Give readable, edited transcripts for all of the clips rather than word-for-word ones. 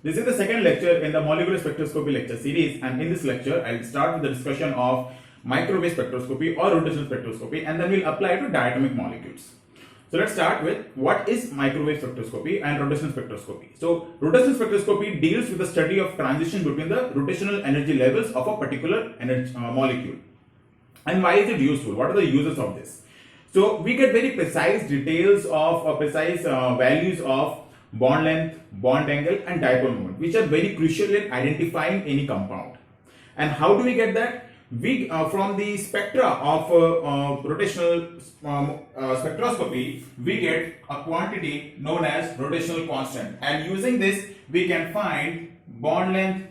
This is the second lecture in the molecular spectroscopy lecture series, and in this lecture I'll start with the discussion of microwave spectroscopy or rotational spectroscopy, and then we'll apply to diatomic molecules. So let's start with what is microwave spectroscopy and rotational spectroscopy. So rotational spectroscopy deals with the study of transition between the rotational energy levels of a particular molecule. And why is it useful? What are the uses of this? So we get very precise details of precise values of bond length, bond angle and dipole moment, which are very crucial in identifying any compound. And how do we get that? We from the spectra of rotational spectroscopy, we get a quantity known as rotational constant, and using this we can find bond length,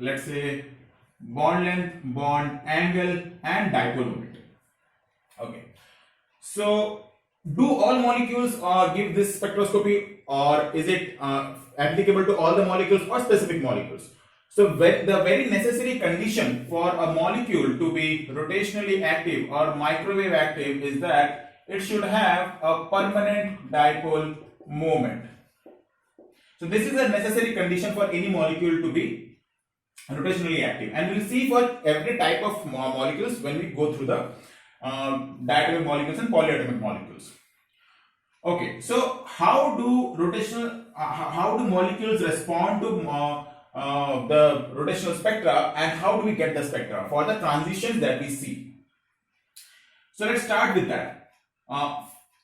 let's say bond length, bond angle and dipole moment. Okay, so do all molecules give this spectroscopy, or is it applicable to all the molecules or specific molecules? So the very necessary condition for a molecule to be rotationally active or microwave active is that it should have a permanent dipole moment. So this is a necessary condition for any molecule to be rotationally active, and we'll see for every type of molecules when we go through the diatomic molecules and polyatomic molecules. Okay, so how do molecules respond to the rotational spectra, and how do we get the spectra for the transitions that we see? So let's start with that.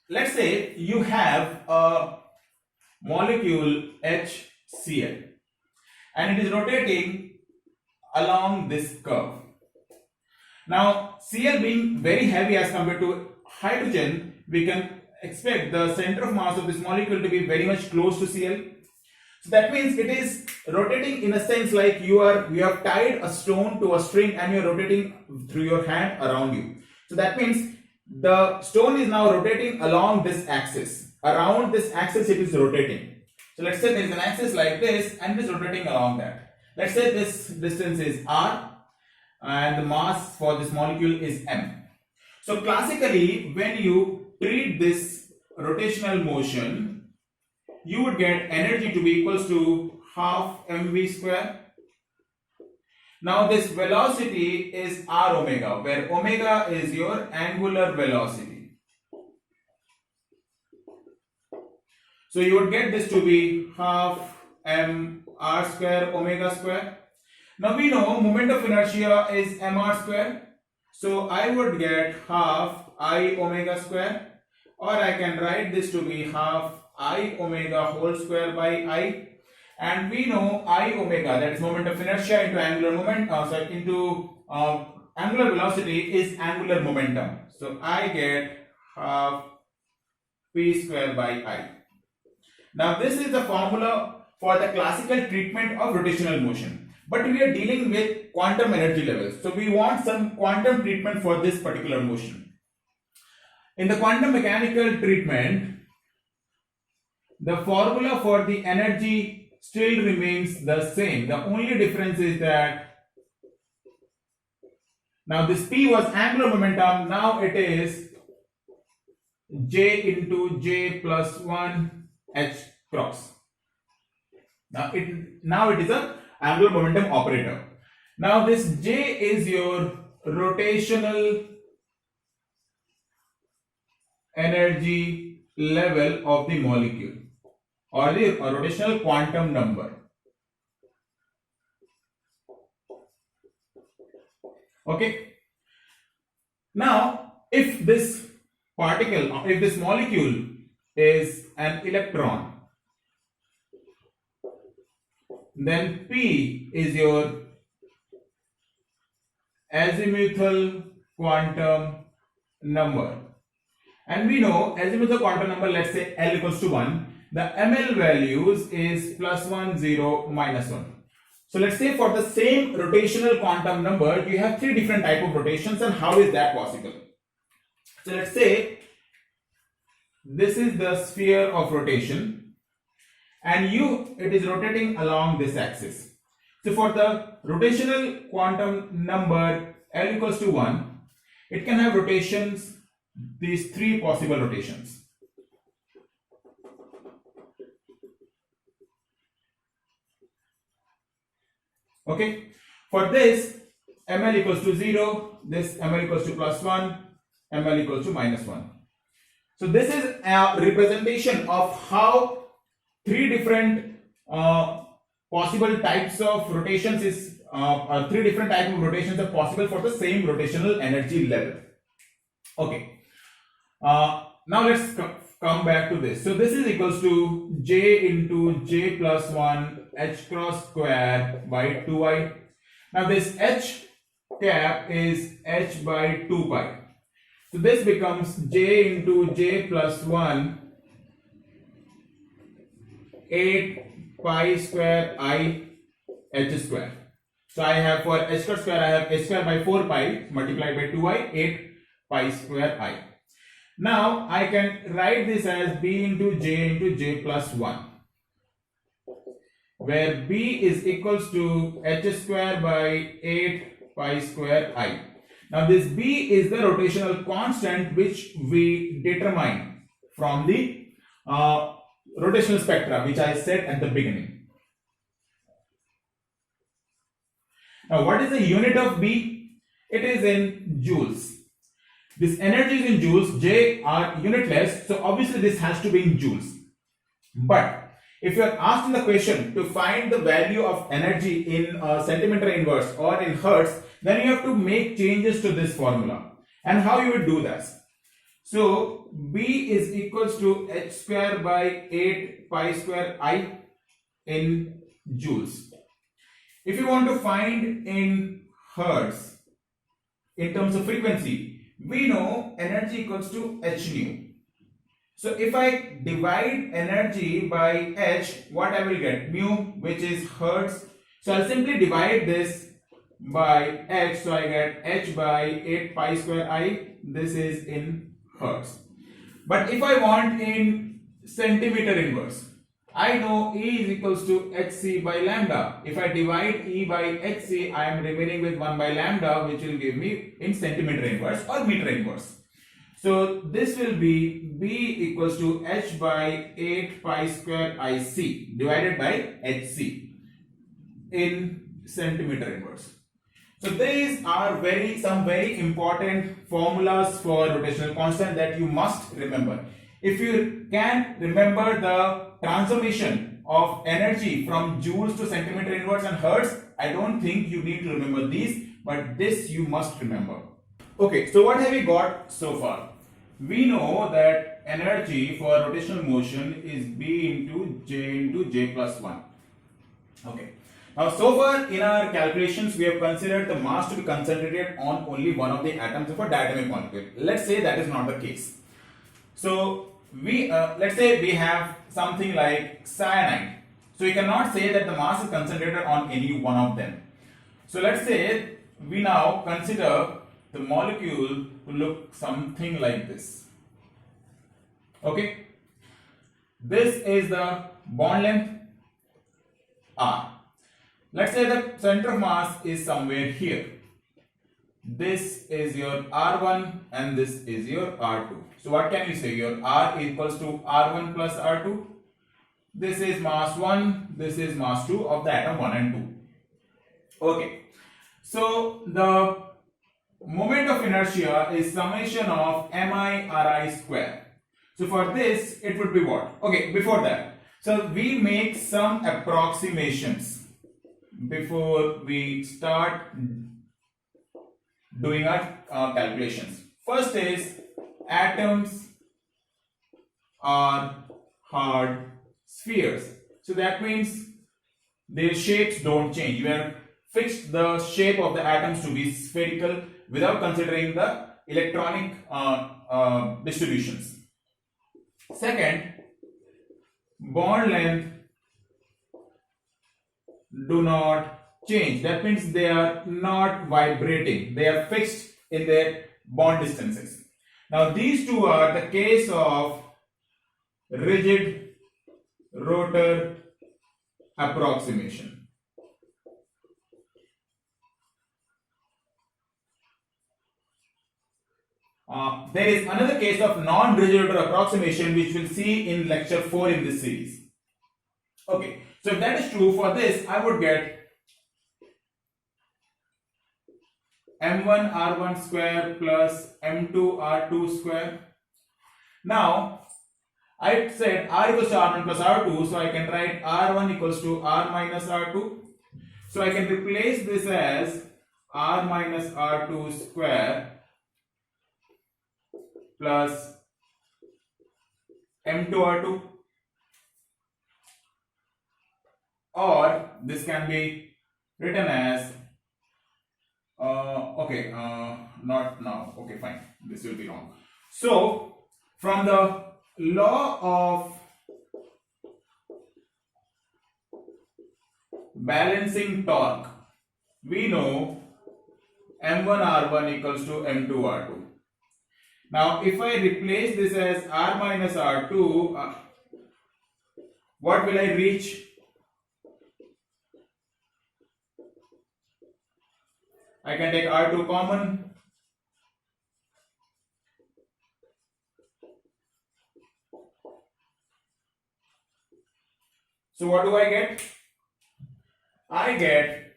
Let's say you have a molecule HCl and it is rotating along this curve. Now Cl being very heavy as compared to hydrogen, we can expect the center of mass of this molecule to be very much close to Cl. So that means it is rotating in a sense like you have tied a stone to a string and you are rotating through your hand around you. So that means the stone is now rotating along this axis. Around this axis it is rotating. So let's say there is an axis like this and it is rotating along that. Let's say this distance is r and the mass for this molecule is m. So classically, when you treat this rotational motion, you would get energy to be equals to half mv square. Now this velocity is r omega, where omega is your angular velocity. So you would get this to be half m r square omega square. Now we know moment of inertia is mr square. So I would get half I omega square, or I can write this to be half I omega whole square by I. And we know I omega, that is moment of inertia into angular moment, angular velocity is angular momentum. So I get half p square by I. Now this is the formula for the classical treatment of rotational motion. But we are dealing with quantum energy levels. So we want some quantum treatment for this particular motion. In the quantum mechanical treatment, the formula for the energy still remains the same. The only difference is that now this P was angular momentum, now it is J into J plus 1 H cross. Now it is a angular momentum operator. Now this J is your rotational energy level of the molecule, or the rotational quantum number. Okay. Now if this molecule is an electron, then P is your azimuthal quantum number. And we know azimuthal quantum number, let's say L equals to 1. The ml values is plus 1, 0, minus 1. So let's say for the same rotational quantum number, you have three different type of rotations, and how is that possible? So let's say this is the sphere of rotation, and it is rotating along this axis. So for the rotational quantum number L equals to 1, it can have rotations, these three possible rotations. Okay. For this, ml equals to 0, this ml equals to plus 1, ml equals to minus 1. So this is a representation of how three different possible types of rotations is three different types of rotations are possible for the same rotational energy level. Okay. Now let's come back to this. So this is equals to j into j plus 1 h cross square by 2i. Now this h cap is h by 2 pi. So this becomes j into j plus 1 8 pi square I h square. So I have for h square I have h square by 4 pi multiplied by 2i 8 pi square I. Now I can write this as b into j plus 1, where b is equals to h square by 8 pi square I. Now this b is the rotational constant which we determine from the rotational spectra which I said at the beginning. Now what is the unit of b? It is in joules. This energy is in joules, J are unitless, so obviously this has to be in joules. But if you are asked in the question to find the value of energy in centimeter inverse or in hertz, then you have to make changes to this formula. And how you would do that? So B is equals to h square by 8 pi square I in joules. If you want to find in hertz, in terms of frequency, we know energy equals to h nu. So if I divide energy by h, what I will get? Mu, which is hertz. So I'll simply divide this by h. So I get h by 8 pi square I. This is in hertz. But if I want in centimeter inverse, I know E is equals to hc by lambda. If I divide E by hc, I am remaining with 1 by lambda, which will give me in centimeter inverse or meter inverse. So this will be B equals to h by 8 pi square IC divided by hc in centimeter inverse. So these are some very important formulas for rotational constant that you must remember. If you can remember the transformation of energy from joules to centimeter inverse and hertz, I don't think you need to remember these, but this you must remember. Okay, so what have we got so far? We know that energy for rotational motion is B into j plus 1. Okay. Now, so far in our calculations, we have considered the mass to be concentrated on only one of the atoms of a diatomic molecule. Let's say that is not the case. So let's say we have something like cyanide. So we cannot say that the mass is concentrated on any one of them. So let's say we now consider the molecule to look something like this. Okay. This is the bond length R. Let's say the center of mass is somewhere here. This is your R1 and this is your R2. So what can you say? Your R equals to R1 plus R2. This is mass 1, this is mass 2 of the atom 1 and 2. Okay. So the moment of inertia is summation of mi Ri square. So for this it would be what? Okay, before that. So we make some approximations before we start doing our calculations. First is atoms are hard spheres. So that means their shapes don't change. We have fixed the shape of the atoms to be spherical without considering the electronic distributions. Second, bond length do not change. That means they are not vibrating. They are fixed in their bond distances. Now these two are the case of rigid rotor approximation. There is another case of non-rigid rotor approximation which we'll see in lecture 4 in this series. Okay, so if that is true, for this I would get m1 r1 square plus m2 r2 square. Now I said r equals to r1 plus r2, so I can write r1 equals to r minus r2. So I can replace this as r minus r2 square plus m2 r2, or this can be written as not now. Okay, fine. This will be wrong. So from the law of balancing torque, we know m1 r1 equals to m2 r2. Now if I replace this as r minus r2, what will I reach? I can take r2 common. So what do I get? I get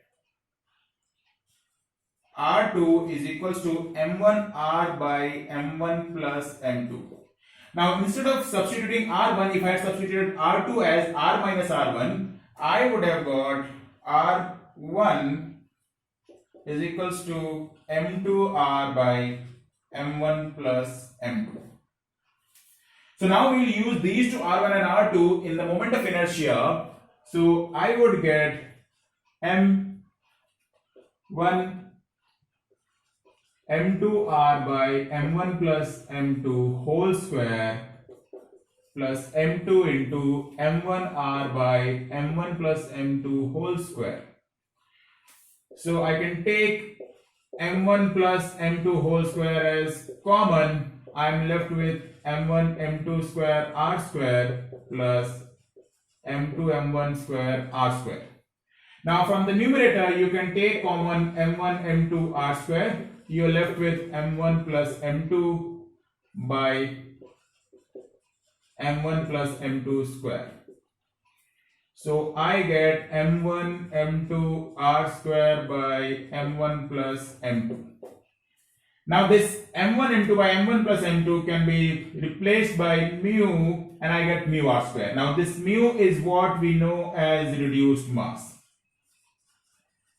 r2 is equals to m1r by m1 plus m2. Now instead of substituting r1, if I had substituted r2 as r minus r1, I would have got r1 is equals to m2r by m1 plus m2. So now we will use these two r1 and r2 in the moment of inertia. So I would get m1 m2r by m1 plus m2 whole square plus m2 into m1r by m1 plus m2 whole square. So I can take m1 plus m2 whole square as common. I am left with m1 m2 square r square plus m2 m1 square r square. Now from the numerator you can take common m1 m2 r square. You are left with m1 plus m2 by m1 plus m2 square. So I get m1 m2 r square by m1 plus m2. Now this m1 m2 by m1 plus m2 can be replaced by mu, and I get mu r square. Now this mu is what we know as reduced mass.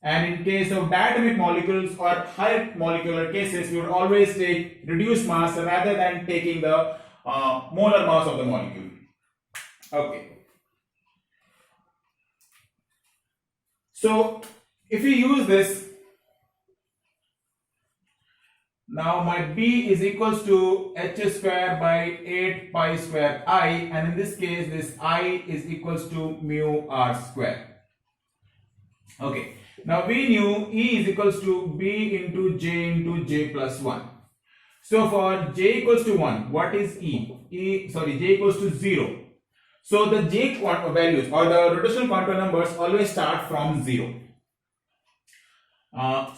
And in case of diatomic molecules or high molecular cases, we would always take reduced mass rather than taking the molar mass of the molecule. Okay. So if we use this, now my B is equals to h square by 8 pi square I, and in this case this I is equals to mu r square. Okay. Now we knew E is equals to B into J plus 1. So for J equals to 1, what is E? J equals to 0. So the J values or the rotational contour numbers always start from 0.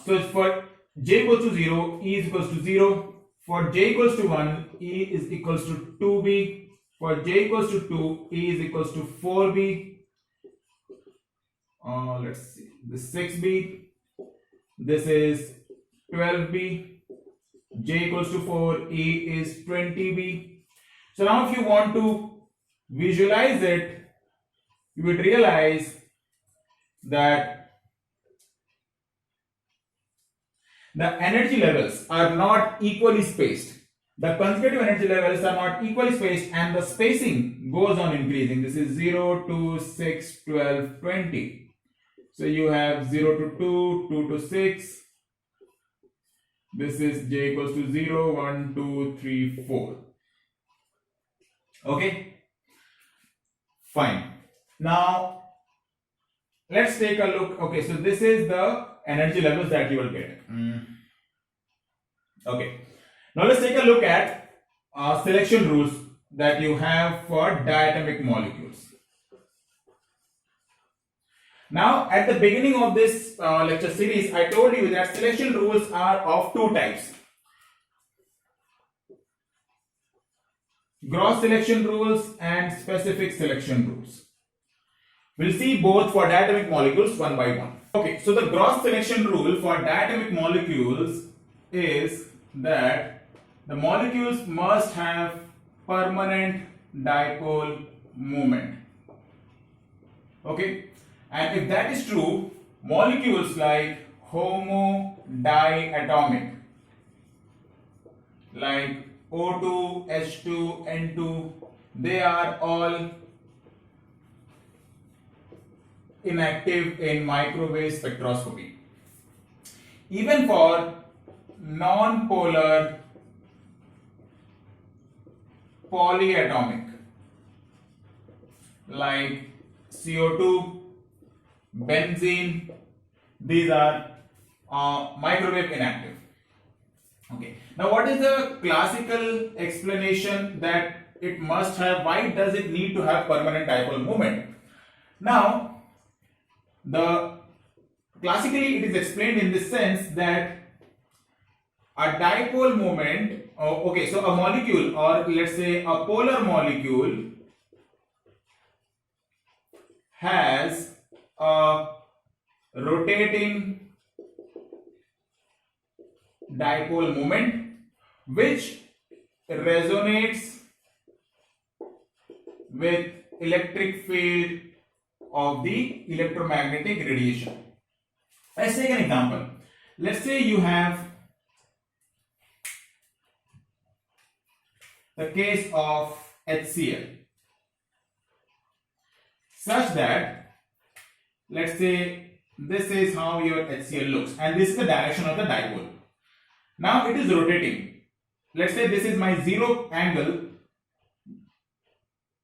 So for J equals to 0, E is equals to 0. For J equals to 1, E is equals to 2B. For J equals to 2, E is equals to 4B. Let's see, this 6B, this is 12B, J equals to 4, E is 20B. So now if you want to visualize it, you would realize that the energy levels are not equally spaced. The conservative energy levels are not equally spaced, and the spacing goes on increasing. This is 0 to 6, 12, 20. So you have 0 to 2, 2 to 6. This is J equals to 0, 1, 2, 3, 4. Okay. Fine. Now let's take a look. Okay, so this is the energy levels that you will get. Okay. Now let's take a look at selection rules that you have for diatomic molecules. Now at the beginning of this lecture series, I told you that selection rules are of two types: gross selection rules and specific selection rules. We'll see both for diatomic molecules one by one. Okay, so the gross selection rule for diatomic molecules is that the molecules must have permanent dipole moment. Okay, and if that is true, molecules like homodiatomic, like O2, H2, N2, they are all inactive in microwave spectroscopy. Even for non-polar polyatomic like CO2, benzene, these are microwave inactive. Okay. Now, what is the classical explanation that it must have? Why does it need to have permanent dipole moment? Now, classically it is explained in this sense that a dipole moment, okay, so a molecule, or let's say a polar molecule, has a rotating dipole moment which resonates with electric field of the electromagnetic radiation. Let's take an example. Let's say you have the case of HCl, such that, let's say, this is how your HCl looks and this is the direction of the dipole. Now it is rotating. Let's say this is my 0 angle,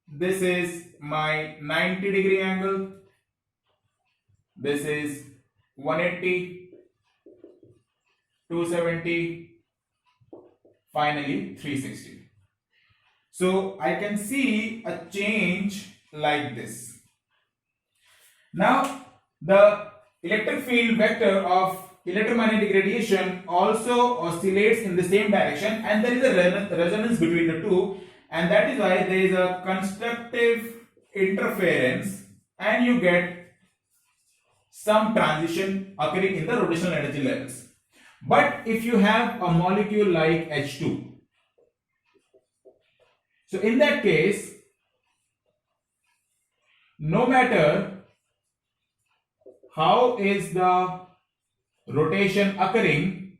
this is my 90-degree angle, this is 180, 270, finally 360. So I can see a change like this. Now the electric field vector of electromagnetic radiation also oscillates in the same direction, and there is a resonance between the two, and that is why there is a constructive interference and you get some transition occurring in the rotational energy levels. But if you have a molecule like H2, so in that case, no matter how is the rotation occurring,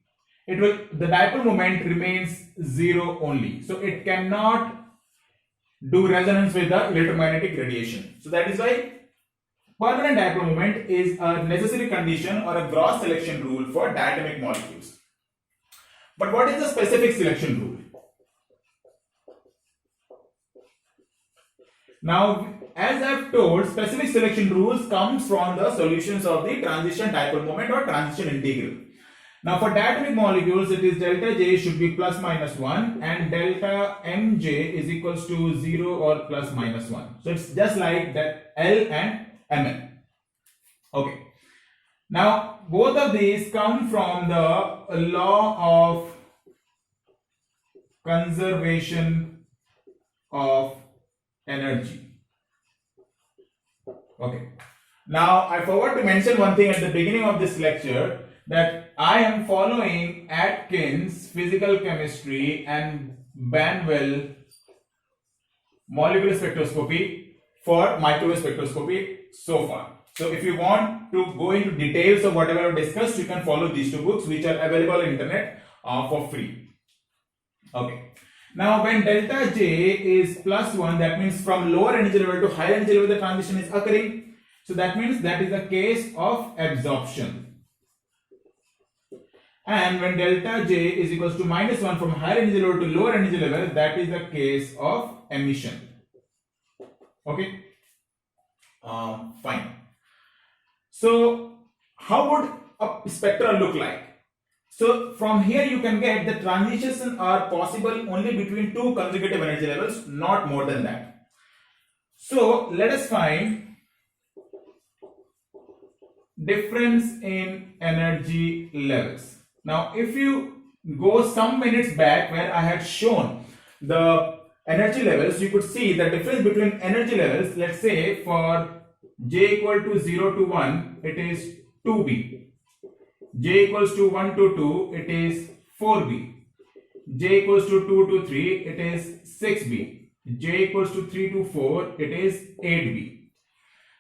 the dipole moment remains 0 only. So it cannot do resonance with the electromagnetic radiation. So that is why permanent dipole moment is a necessary condition or a gross selection rule for diatomic molecules. But what is the specific selection rule? Now, as I have told, specific selection rules comes from the solutions of the transition dipole moment or transition integral. Now, for diatomic molecules, it is delta J should be plus minus 1 and delta Mj is equals to 0 or plus minus 1. So it's just like that L and Mn. Okay. Now, both of these come from the law of conservation of energy. Okay. Now, I forgot to mention one thing at the beginning of this lecture, that I am following Atkins physical chemistry and Banwell molecular spectroscopy for microwave spectroscopy so far. So if you want to go into details of whatever I've discussed, you can follow these 2 books which are available on internet for free. Okay. Now when delta J is plus 1, that means from lower energy level to higher energy level the transition is occurring. So that means that is a case of absorption. And when delta J is equals to minus 1 from higher energy level to lower energy level, that is a case of emission. Okay. Fine. So how would a spectra look like? So from here you can get the transitions are possible only between 2 consecutive energy levels, not more than that. So let us find difference in energy levels. Now if you go some minutes back where I had shown the energy levels, you could see the difference between energy levels. Let's say for J equal to 0 to 1, it is 2b. J equals to 1 to 2, it is 4b. J equals to 2 to 3, it is 6b. J equals to 3 to 4, it is 8b.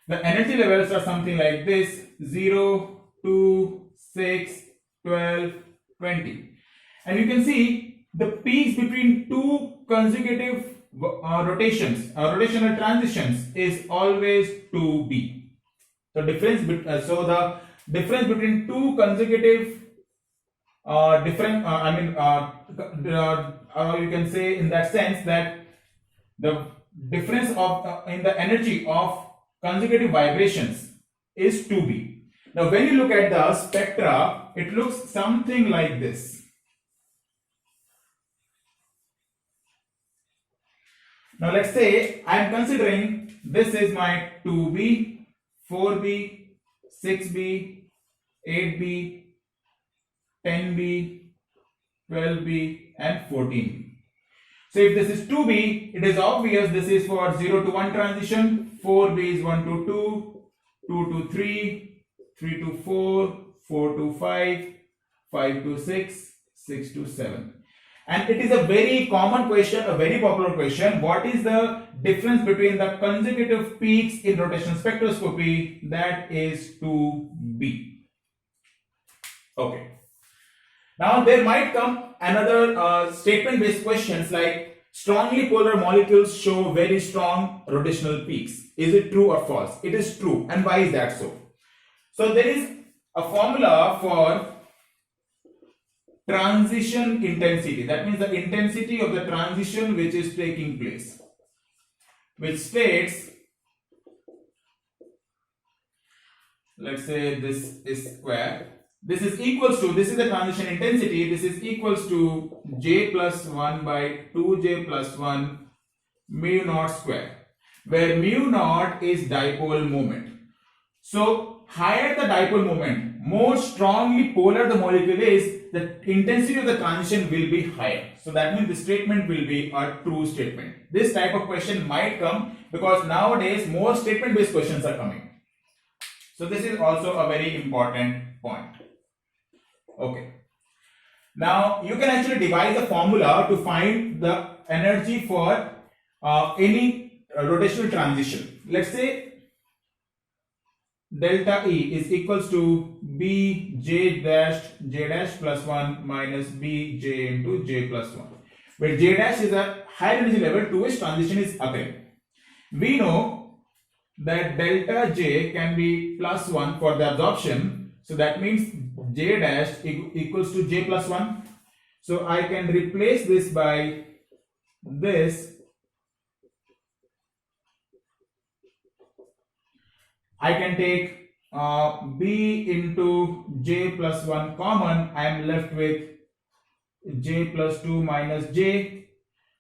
The energy levels are something like this: 0, 2, 6, 12, 20. And you can see the peaks between two consecutive rotational transitions is always 2b. The difference between two consecutive you can say in that sense that the difference of in the energy of consecutive vibrations is 2b. Now when you look at the spectra, it looks something like this. Now let's say I am considering this is my 2b, 4b, 6b, 8b, 10b, 12b and 14b. So if this is 2b, it is obvious this is for 0 to 1 transition, 4b is 1 to 2, 2 to 3, 3 to 4, 4 to 5, 5 to 6, 6 to 7. And it is a very common question, a very popular question. What is the difference between the consecutive peaks in rotational spectroscopy? That is 2b. Okay. Now there might come another statement based questions like strongly polar molecules show very strong rotational peaks. Is it true or false? It is true. And why is that so? So there is a formula for transition intensity. That means the intensity of the transition which is taking place, which states, let's say this is square. This is equals to, this is the transition intensity, this is equals to J plus 1 by 2J plus 1 mu naught square, where mu naught is dipole moment. So higher the dipole moment, more strongly polar the molecule is, the intensity of the transition will be higher. So that means the statement will be a true statement. This type of question might come because nowadays more statement based questions are coming. So this is also a very important point. Okay. Now you can actually devise a formula to find the energy for any rotational transition. Let's say delta E is equals to B J dash plus 1 minus B J into J plus 1, where J dash is a higher energy level to which transition is occurring. We know that delta J can be plus 1 for the absorption, so that means J dash equals to J plus 1. So I can replace this by this. I can take B into J plus 1 common. I am left with J plus 2 minus J.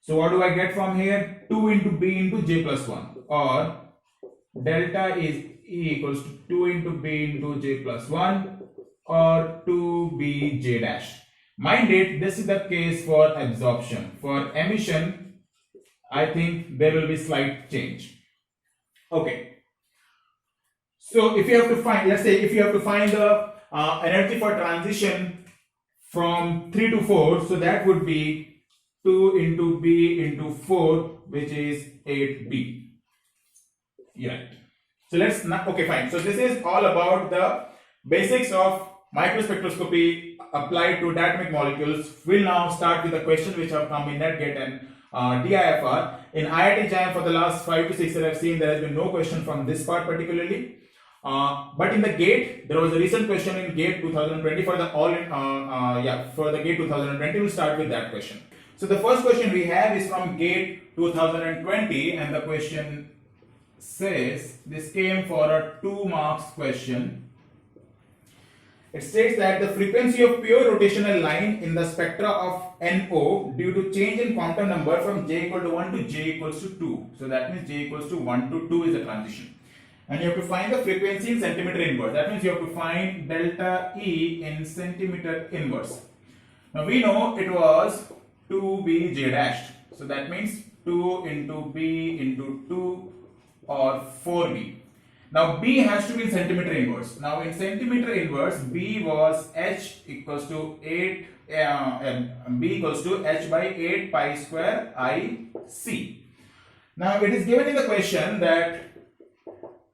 So what do I get from here? 2 into B into J plus 1, or delta is E equals to 2 into B into J plus 1 or 2B J dash. Mind it, this is the case for absorption. For emission, I think there will be slight change. Okay. So if you have to find, let's say if you have to find the energy for transition from 3 to 4, so that would be 2 into B into 4, which is 8B. Yeah. So let's not, okay, fine. So this is all about the basics of microspectroscopy applied to diatomic molecules. We'll now start with the questions which have come in NetGate and DIFR. In IIT JAM for the last 5 to 6 years, I've seen there has been no question from this part particularly. But in the GATE, there was a recent question in GATE 2020 for the for the GATE 2020. We'll start with that question. So the first question we have is from GATE 2020, and the question says, this came for a 2 marks question. It states that the frequency of pure rotational line in the spectra of NO due to change in quantum number from J equal to 1 to J equals to 2. So that means J equals to 1 to 2 is a transition. And you have to find the frequency in centimeter inverse. That means you have to find delta E in centimeter inverse. Now we know it was 2B J dashed. So that means 2 into B into 2 or 4B. Now B has to be in centimeter inverse. Now in centimeter inverse, B was H equals to 8, B equals to H by 8 pi square IC. Now it is given in the question that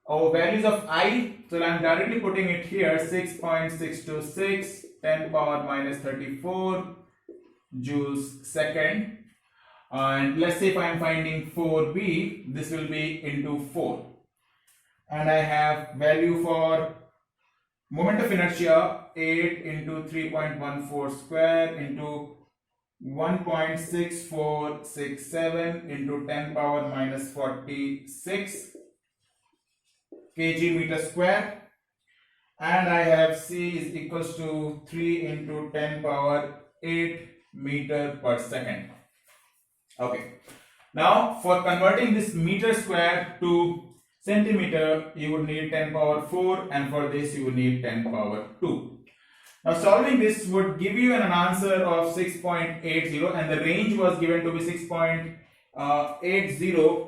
values of I, so I am directly putting it here, 6.626 10 power minus 34 joules second. And let's say if I am finding 4B, this will be into 4. And I have value for moment of inertia 8 into 3.14 square into 1.6467 into 10 power minus 46 kg meter square. And I have C is equals to 3 into 10 power 8 meter per second. Okay. Now for converting this meter square to centimeter, you would need 10 power 4, and for this you would need 10 power 2. Now solving this would give you an answer of 6.80, and the range was given to be 6.80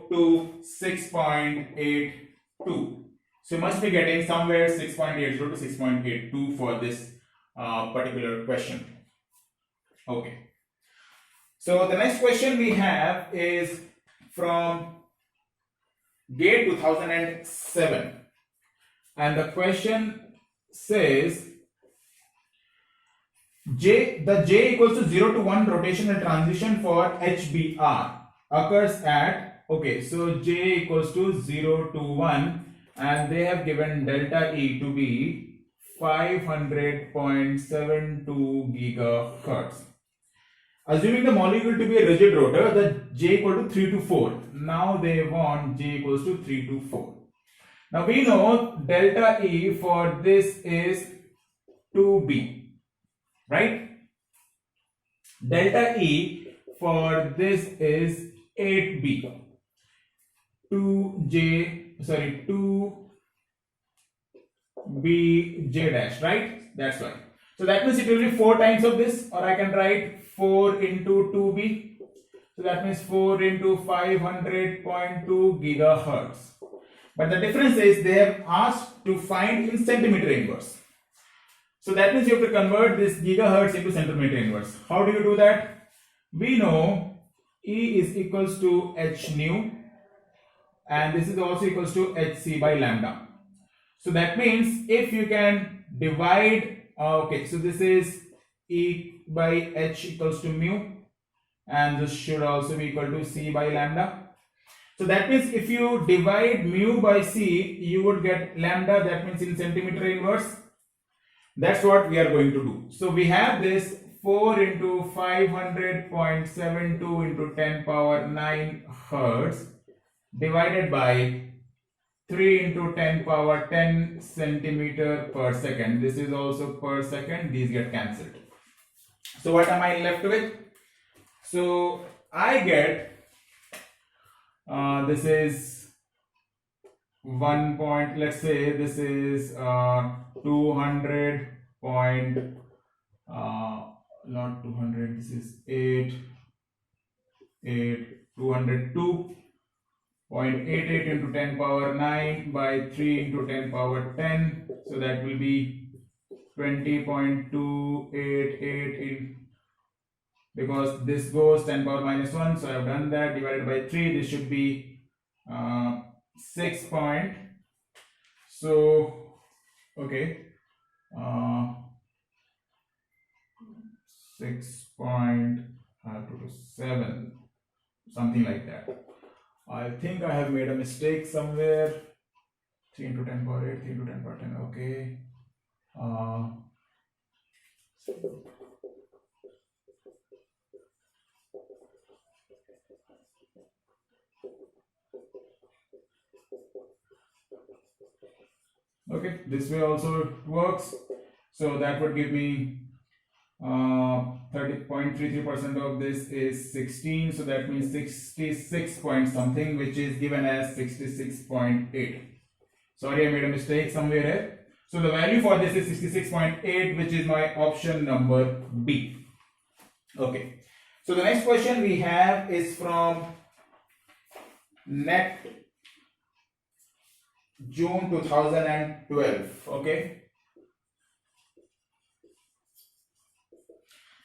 to 6.82. So you must be getting somewhere 6.80 to 6.82 for this particular question. Okay. So the next question we have is from GATE 2007, and the question says the J equals to 0 to 1 rotational transition for HBR occurs at, okay, so J equals to 0 to 1, and they have given delta E to be 500.72 gigahertz. Assuming the molecule to be a rigid rotor, the J equal to 3 to 4. Now they want J equals to 3 to 4. Now we know delta E for this is 2B, right? Delta E for this is 8B. 2BJ dash, right? That's right. So that means it will be 4 times of this, or I can write 4 into 2B. So that means 4 into 500.2 gigahertz. But the difference is they have asked to find in centimeter inverse. So that means you have to convert this gigahertz into centimeter inverse. How do you do that? We know E is equals to h nu, and this is also equals to hc by lambda. So that means if you can divide, okay, so this is E by h equals to mu, and this should also be equal to c by lambda. So that means if you divide mu by c, you would get lambda, that means in centimeter inverse. That's what we are going to do. So we have this 4 into 500.72 into 10 power 9 hertz divided by 3 into 10 power 10 centimeter per second. This is also per second. These get cancelled. So what am I left with? So I get this is 1 point, let's say this is 200 point, not 200, this is 202.88 into 10 power 9 by 3 into 10 power 10. So that will be 20.288 in, because this goes 10 power minus 1, so I have done that, divided by 3. This should be 6 point, so okay, 6.7, something like that. I think I have made a mistake somewhere. 3 into 10 power 8, 3 into 10 power 10, okay. Okay, this way also it works. So that would give me 30.33% of this is 16, so that means 66 point something, which is given as 66.8. Sorry, I made a mistake somewhere here. So the value for this is 66.8, which is my option number B. Okay, so the next question we have is from NET June 2012. Okay.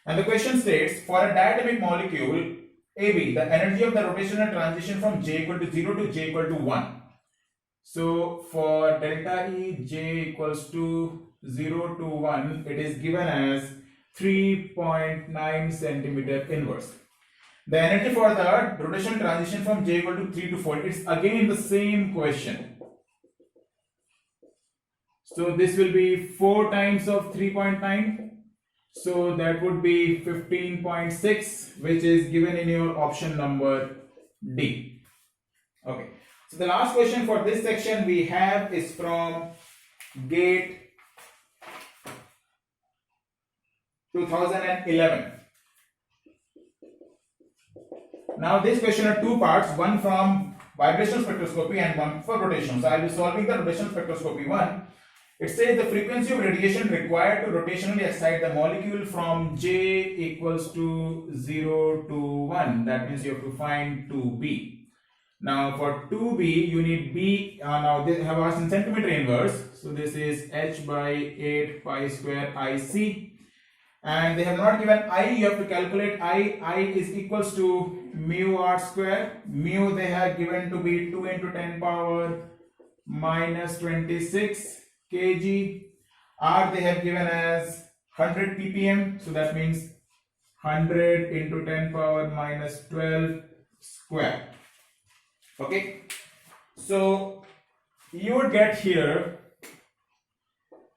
And the question states, for a diatomic molecule AB, the energy of the rotational transition from J equal to 0 to J equal to 1. So for delta E, J equals to 0 to 1, it is given as 3.9 centimeter inverse. The energy for the rotational transition from J equal to 3 to 4, it's again the same question. So this will be 4 times of 3.9. So that would be 15.6, which is given in your option number D. Okay. So the last question for this section we have is from GATE 2011. Now this question has two parts, one from vibrational spectroscopy and one for rotation. So I will be solving the rotational spectroscopy one. It says the frequency of radiation required to rotationally excite the molecule from J equals to 0 to 1. That means you have to find 2B. Now for 2B, you need B. Now they have asked in centimeter inverse. So this is H by 8 pi square IC. And they have not given I. You have to calculate I. I is equals to mu r square. Mu they have given to be 2 into 10 power minus 26 kg. R they have given as 100 ppm. So that means 100 into 10 power minus 12 square. Okay. So you would get here.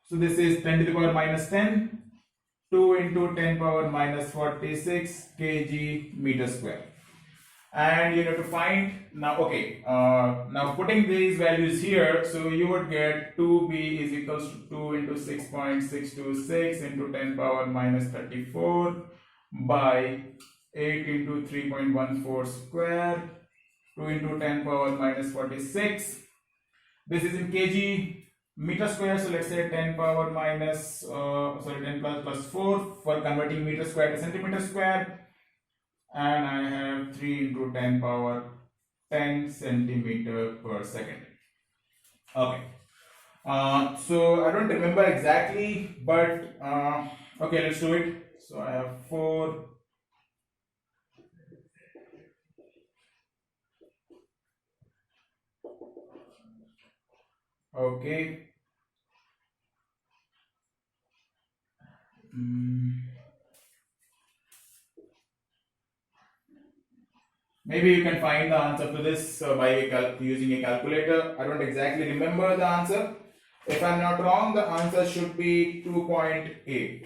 So this is 10 to the power minus 10. 2 into 10 power minus 46 kg meter square. And you have to find now. Okay, now putting these values here, so you would get 2B is equals to 2 into 6.626 into 10 power minus 34 by 8 into 3.14 square, 2 into 10 power minus 46. This is in kg meter square, so let's say 10 power minus 10 plus 4 for converting meter square to centimeter square. And I have 3 into 10 power 10 centimeter per second. Okay. So I don't remember exactly, but okay, let's do it. So I have 4. Okay. Maybe you can find the answer to this by using a calculator. I don't exactly remember the answer. If I'm not wrong, the answer should be 2.8.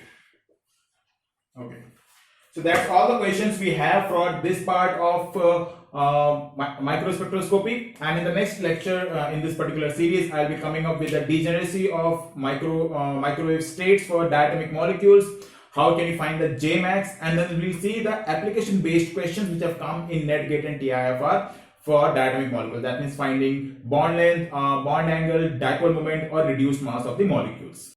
Okay. So that's all the questions we have for this part of microspectroscopy. And in the next lecture in this particular series, I'll be coming up with the degeneracy of microwave states for diatomic molecules. How can you find the Jmax? And then we'll see the application-based questions which have come in NET, GATE and TIFR for diatomic molecules. That means finding bond length, bond angle, dipole moment or reduced mass of the molecules.